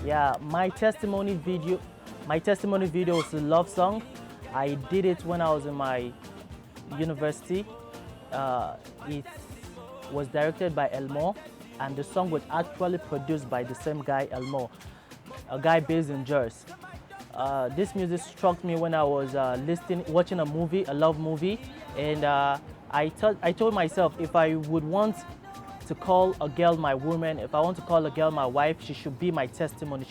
Yeah, my testimony video is a love song. I did it when I was in my university. It was directed by Elmo, and the song was actually produced by the same guy, Elmo, a guy based in Jersey. This music struck me when I was watching a movie, a love movie, and I told myself if I would want to call a girl my woman, if I want to call a girl my wife, she should be my testimony.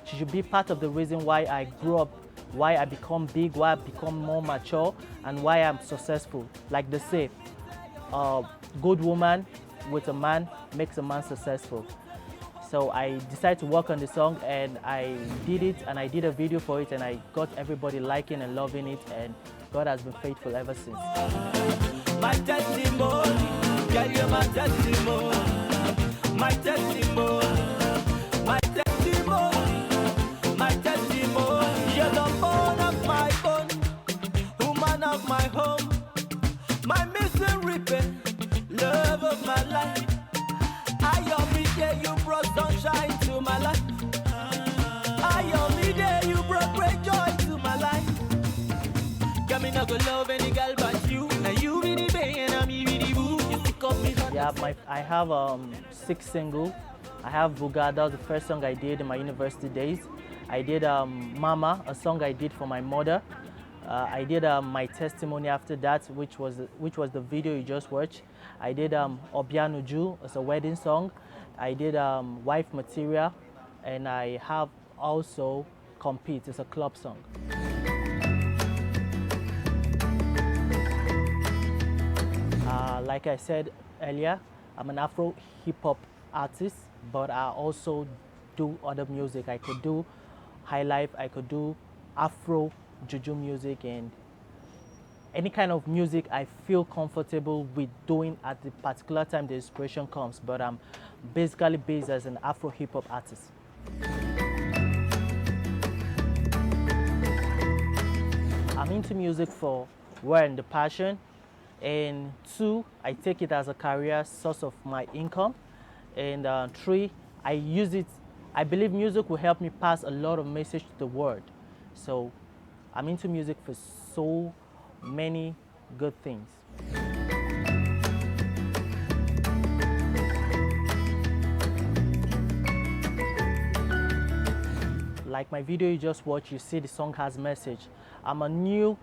She should be part of the reason why I grew up, why I become big, why I become more mature, and why I'm successful. Like they say, a good woman with a man makes a man successful. So I decided to work on the song, and I did it, and I did a video for it, and I got everybody liking and loving it, and God has been faithful ever since. My testimony, girl, you're my testimony. My testimony, my testimony, my testimony. You're the bone of my bone, woman of my home, my missing ribbon, love of my life. I every day you brought sunshine to my life. I every day you brought great joy to my life. Got me not gonna love any girl but you. Now you be the bae and I'm the boo. You pick up me. Yeah, I have 6 singles. I have Abuja, that was the first song I did in my university days. I did Mama, a song I did for my mother. I did my testimony after that, which was the video you just watched. I did Obianuju, it's a wedding song. I did Wife Material, and I have also Compete, it's a club song. Like I said earlier, I'm an Afro hip hop artist, but I also do other music. I could do high life, I could do Afro juju music, and any kind of music I feel comfortable with doing at the particular time the inspiration comes. But I'm basically based as an Afro hip hop artist. I'm into music for one, the passion, and 2, I take it as a career source of my income, and 3, I use it. I believe music will help me pass a lot of message to the world. So I'm into music for so many good things. Like my video you just watched, you see the song has message. I'm a new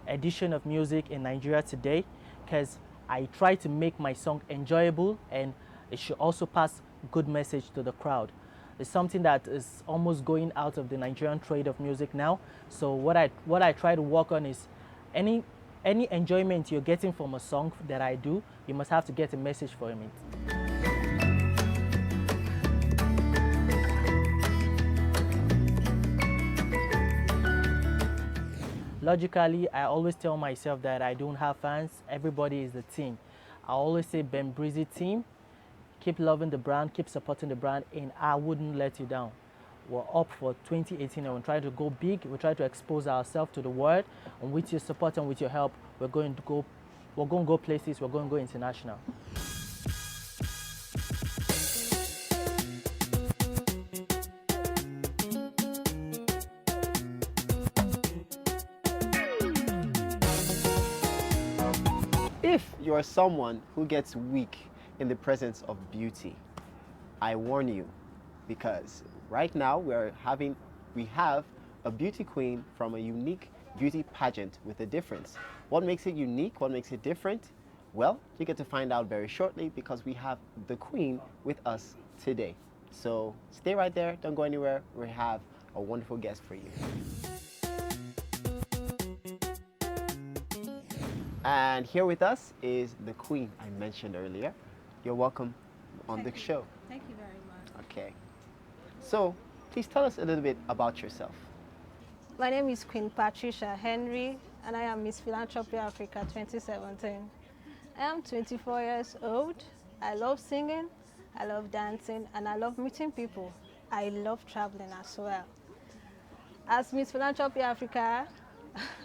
edition of music in Nigeria today, because I try to make my song enjoyable, and it should also pass good message to the crowd. It's something that is almost going out of the Nigerian trade of music now. So what I try to work on is any enjoyment you're getting from a song that I do, you must have to get a message from it. Logically, I always tell myself that I don't have fans. Everybody is a team. I always say Ben Breezy team. Keep loving the brand, keep supporting the brand, and I wouldn't let you down. We're up for 2018 and we're trying to go big. We're trying to expose ourselves to the world, and with your support and with your help, we're going to go places, we're going to go international. If you are someone who gets weak in the presence of beauty, I warn you, because right now we have a beauty queen from a unique beauty pageant with a difference. What makes it unique? What makes it different? Well, you get to find out very shortly, because we have the queen with us today. So stay right there, don't go anywhere. We have a wonderful guest for you. And here with us is the queen I mentioned earlier. You're welcome on the show. Thank you very much. Okay. So, please tell us a little bit about yourself. My name is Queen Patricia Henry, and I am Miss Philanthropy Africa 2017. I am 24 years old. I love singing, I love dancing, and I love meeting people. I love traveling as well. As Miss Philanthropy Africa,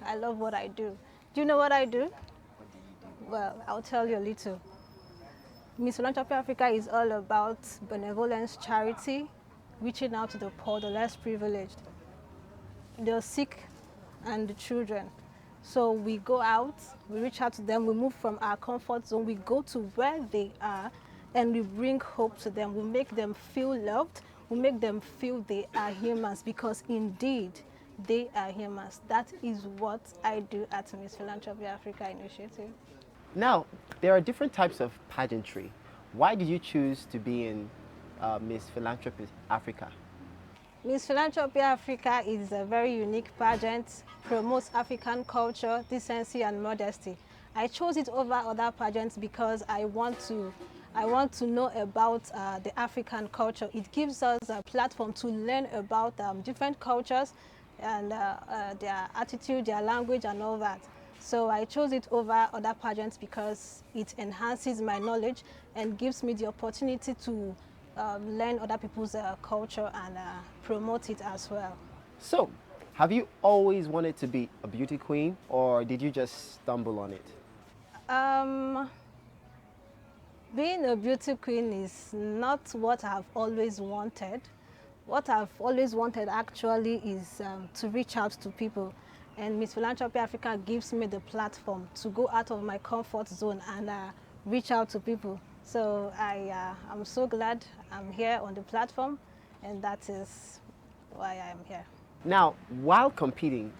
I love what I do. Do you know what I do? Well, I'll tell you a little. Miss Philanthropy Africa is all about benevolence, charity, reaching out to the poor, the less privileged, the sick, and the children. So we go out, we reach out to them, we move from our comfort zone, we go to where they are, and we bring hope to them. We make them feel loved, we make them feel they are humans, because indeed they are humans. That is what I do at Miss Philanthropy Africa Initiative. Now, there are different types of pageantry. Why did you choose to be in Miss Philanthropy Africa? Miss Philanthropy Africa is a very unique pageant, promotes African culture, decency, and modesty. I chose it over other pageants because I want to know about the African culture. It gives us a platform to learn about different cultures and their attitude, their language, and all that. So I chose it over other pageants because it enhances my knowledge and gives me the opportunity to learn other people's culture and promote it as well. So, have you always wanted to be a beauty queen, or did you just stumble on it? Being a beauty queen is not what I've always wanted. What I've always wanted actually is to reach out to people. And Miss Philanthropy Africa gives me the platform to go out of my comfort zone and reach out to people. So I'm so glad I'm here on the platform, and that is why I'm here. Now, while competing,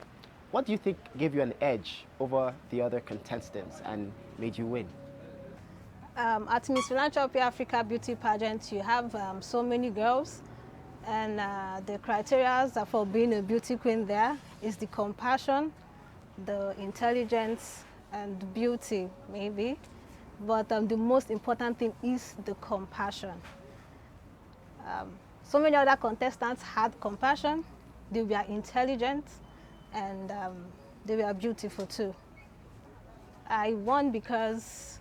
what do you think gave you an edge over the other contestants and made you win? At Miss Philanthropy Africa Beauty Pageant, you have so many girls, and the criteria for being a beauty queen there is the compassion, the intelligence, and beauty, maybe. But the most important thing is the compassion. So many other contestants had compassion, they were intelligent, and they were beautiful too. I won because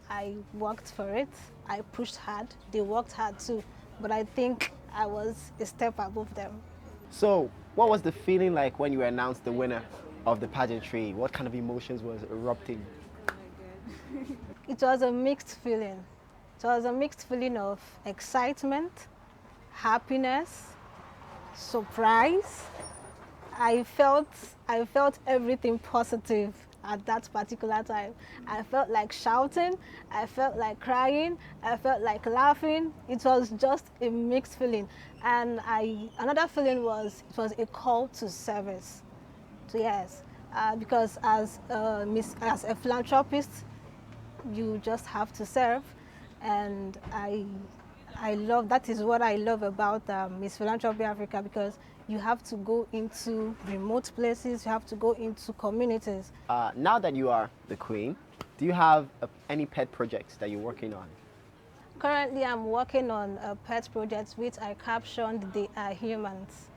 I worked for it, I pushed hard, they worked hard too, but I think I was a step above them. So, what was the feeling like when you were announced the winner of the pageantry? What kind of emotions was erupting? It was a mixed feeling. It was a mixed feeling of excitement, happiness, surprise. I felt everything positive at that particular time. I felt like shouting, I felt like crying, I felt like laughing. It was just a mixed feeling. And another feeling was, it was a call to service. So yes, because as a philanthropist, you just have to serve, and that is what I love about Miss Philanthropy Africa, because you have to go into remote places, you have to go into communities. Now that you are the queen, do you have any pet projects that you're working on? Currently, I'm working on a pet project which I captioned "They Are Humans."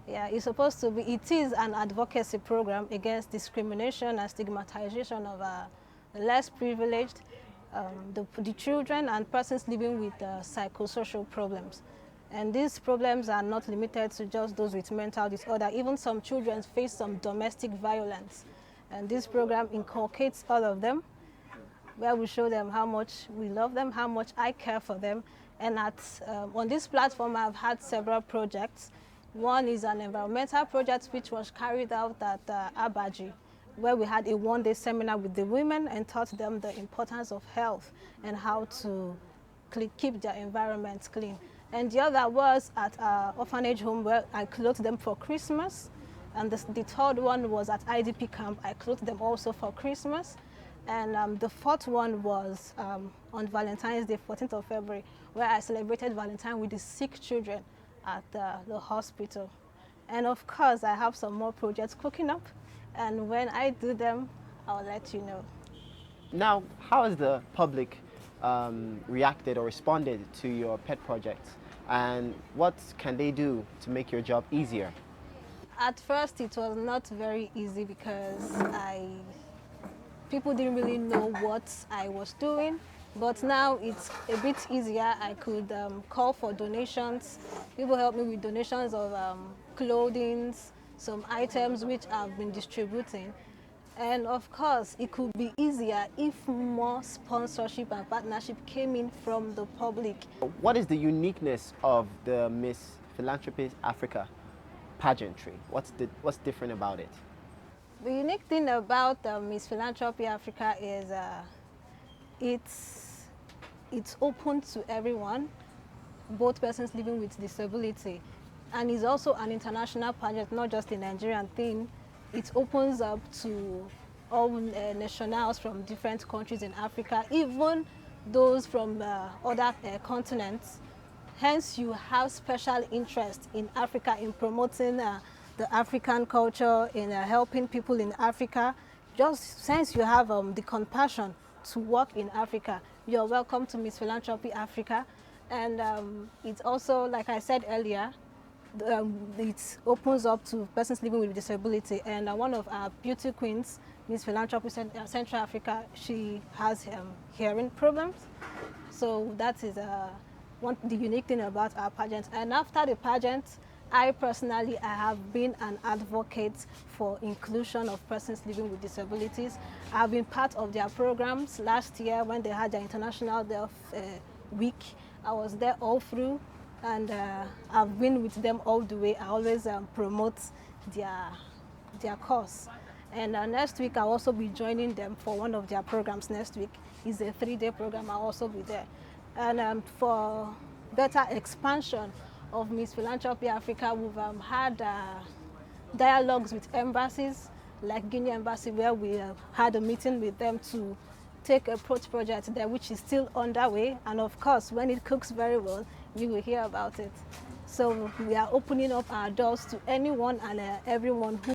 Yeah, it is an advocacy program against discrimination and stigmatization of less privileged, the children and persons living with psychosocial problems. And these problems are not limited to just those with mental disorder. Even some children face some domestic violence. And this program inculcates all of them, where we show them how much we love them, how much I care for them. And on this platform, I've had several projects. One is an environmental project which was carried out at Abuja, where we had a one-day seminar with the women and taught them the importance of health and how to keep their environments clean. And the other was at our orphanage home, where I clothed them for Christmas. And the third one was at IDP camp. I clothed them also for Christmas. And the fourth one was on Valentine's Day, 14th of February, where I celebrated Valentine with the sick children at the hospital. And of course, I have some more projects cooking up. And when I do them, I'll let you know. Now, how has the public reacted or responded to your pet projects? And what can they do to make your job easier? At first, it was not very easy because people didn't really know what I was doing. But now it's a bit easier. I could call for donations. People help me with donations of clothing, some items which I've been distributing. And of course, it could be easier if more sponsorship and partnership came in from the public. What is the uniqueness of the Miss Philanthropy Africa pageantry? What's different about it? The unique thing about Miss Philanthropy Africa is it's open to everyone, both persons living with disability, and it's also an international pageant, not just a Nigerian thing. It opens up to all nationals from different countries in Africa, even those from other continents. Hence, you have special interest in Africa, in promoting the African culture, in helping people in Africa. Just since you have the compassion to work in Africa, you're welcome to Miss Philanthropy Africa. And it's also, like I said earlier, it opens up to persons living with disability. And one of our beauty queens, Miss Philanthropy Central Africa, she has hearing problems. So that is the unique thing about our pageant. And after the pageant, I personally have been an advocate for inclusion of persons living with disabilities. I've been part of their programs last year when they had their International Deaf Week. I was there all through, and I've been with them all the way. I always promote their cause. And next week, I'll also be joining them for one of their programs next week. It's a 3-day program. I'll also be there. And for better expansion of Miss Philanthropy Africa, we've had dialogues with embassies, like Guinea Embassy, where we had a meeting with them to take a project there, which is still underway. And of course, when it cooks very well, you will hear about it. So we are opening up our doors to anyone and everyone who